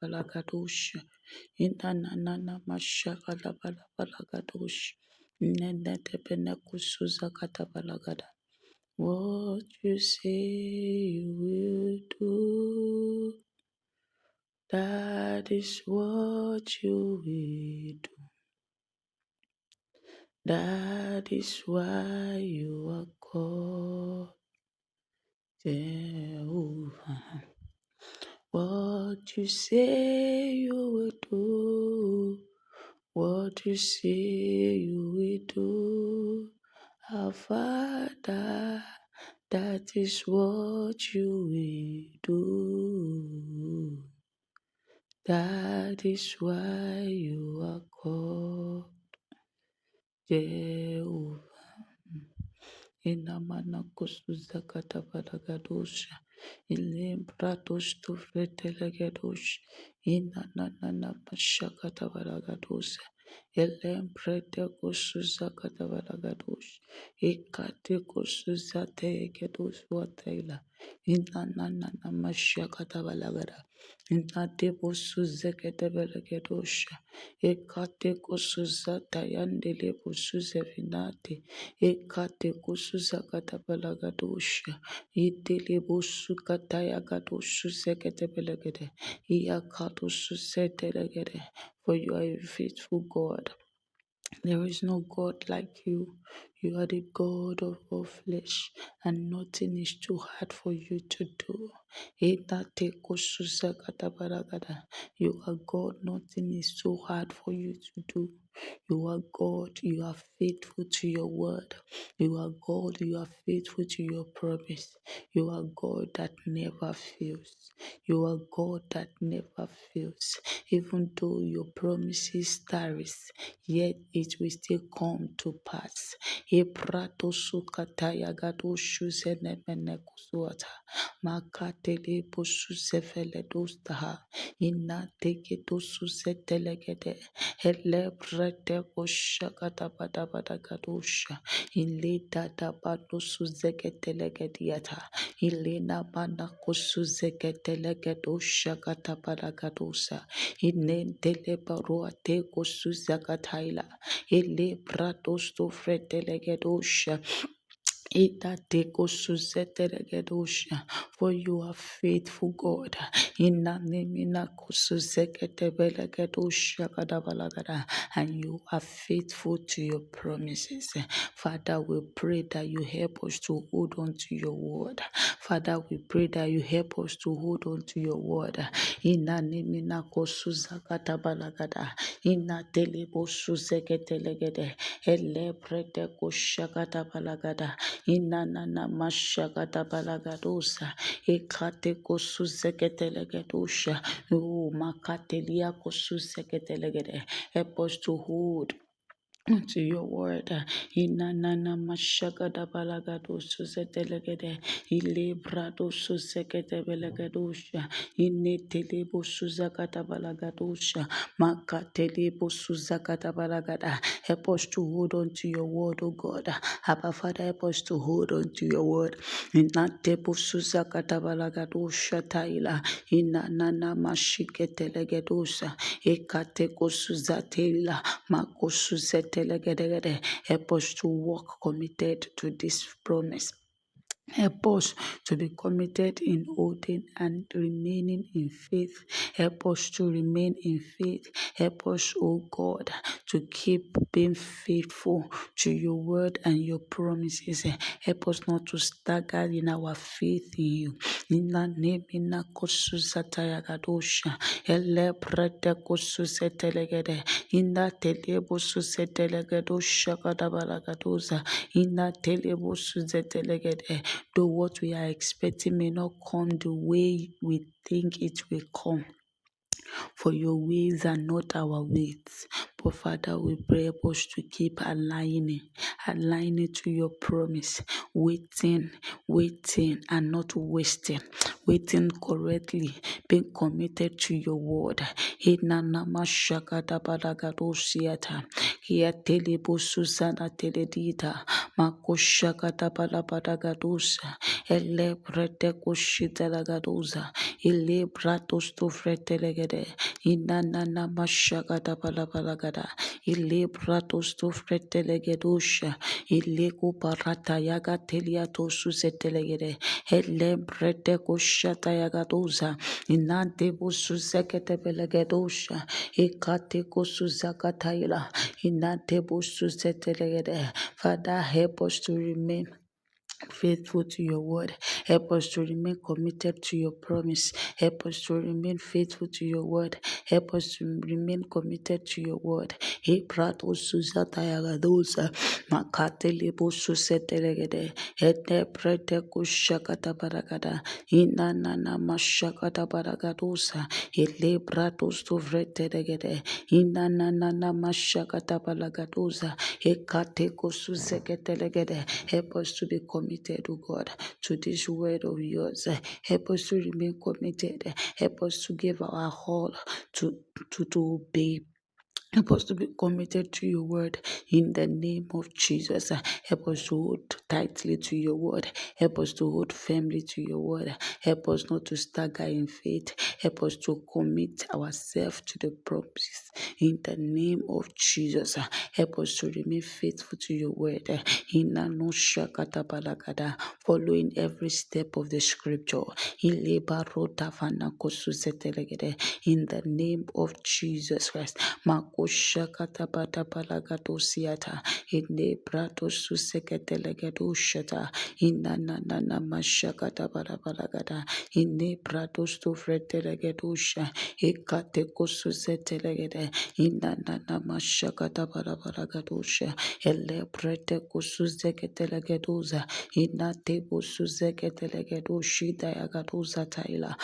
balagadosh. Inanana mashakada balagadosh. Nenete penekusuza kata balagada. What you say you will do, that is what you will do. That is why you are called Jehovah. What you say you will do, what you say you will do, our Father, that is what you will do. That is why you are called Jehovah. Inamana kusuza katabalagadosh. Ilembratos to fretelegadosh. Inanana mashakatabalagados. Elembrete kusuza katabalagadosh. Ikate kusuza tegedos watela. Inanana mashakatabalagada. Inate kusuza katabalagadosh. Ikate kusuza tayandele kusuza vinate. Ekate kusuza katabalagadoshia. Idele bosu kataya gadoshu seketebelegede. Iyakato susetelegede. For you are a faithful God. There is no God like you. You are the God of all flesh, and nothing is too hard for you to do. Edate kosuza katabalagada. You are God, nothing is too hard for you to do. You are God, you are faithful to your word. You are God, you are faithful to your promise. You are God that never fails. You are God that never fails. Even though your promises tarries, yet it will still come to pass. Eprato sukataya gado shuzenemene kusuata. Makatele posuzevele dostaha. Inateke to suzetelegede. Elebrete koshakata badabada gadosha. Ileta dabado suzegetelegediata. Ilena mana kosuzegetelegedosha katabadagadosa. Inentele baruate kosuzagataila. Ele bratos to fretelegedosha. Itateko suzeteregedosha. For you are faithful, God. Inanemina kusuzeketebelegedosha kadabalagada. And you are faithful to your promises. Father, we pray that you help us to hold on to your word. Father, we pray that you help us to hold on to your word. Inanemina kusuzakatabalagada. Inatelebo suzeketelegede. Elebrete kushakatabalagada. Inanana mashagata balagadosa. Ekate kosuzeketelegedosha. Oh, makatelia kosuzeketelegede. Help us to hold to your word. Inanana mashagada balagado suzetelegede. Ilebrado suzekete belegadosha. Inetelebo suzakata balagadosha. Makatelebo suzakata balagada. Help us to hold on to your word, O God. Abba Father, help us to hold on to your word. Inatebo suzakata balagadosha taila. Inanana mashiketelegedosa. Ekate kosuzatela. Makosuzetelegedegede. Help us to walk committed to this promise. Help us to be committed in holding and remaining in faith. Help us to remain in faith. Help us, oh God, to keep being faithful to your word and your promises. Help us not to stagger in our faith in you. In the name of Kosusatayagadosha, Elebrete Kosusetelegede, in the Telebo Susetelegadosha Kadabalagadosa, in the Telebo Susetelegede. Though what we are expecting may not come the way we think it will come. For your ways are not our ways, But Father, we pray help us to keep aligning to your promise, waiting and not wasting, waiting correctly, being committed to your word. Inanama shakata balagado siata, kia telebo susana teledita, makoshakata balabadagadosa, ele brete koshita lagadoza, ile bratos to fretelegede, inanana mashakata balabalagada, ile bratos to fretelegedosha, ile kuparata yaga teliato susetelegede, ele brete koshata yagadoza, inante busuzekete belegedosha, ikate kosuzakataila, inante busuzetelegede. Father, help us to remain faithful to your word. Help us to remain committed to your promise. Help us to remain faithful to your word. Help us to remain committed to your word. He prato susata yagadosa makate libo susetelegede ete prete kushakata baragada inanana mashakata baragadosa ile prato stuvretelegede inanana mashakata baragadosa ekate kususeketelegede. Help us to be committed, O God, to this word of yours. Help us to remain committed. Help us to give our all to obey. Help us to be committed to your word in the name of Jesus. Help us to hold tightly to your word. Help us to hold firmly to your word. Help us not to stagger in faith. Help us to commit ourselves to the promises in the name of Jesus. Help us to remain faithful to your word. Following every step of the scripture. In the name of Jesus Christ. Makoshakata bata balagato siata. Ine prato suseketelegedo shata. Inanana mashakata balabalagada. Ine prato stufretelegedosha. Ekate kosusetelegede. Inanana mashakata balabalagadosha. Ele prete kosuzeketelegedoza. Inate bosuzeketelegedoshi dayagadoza taila.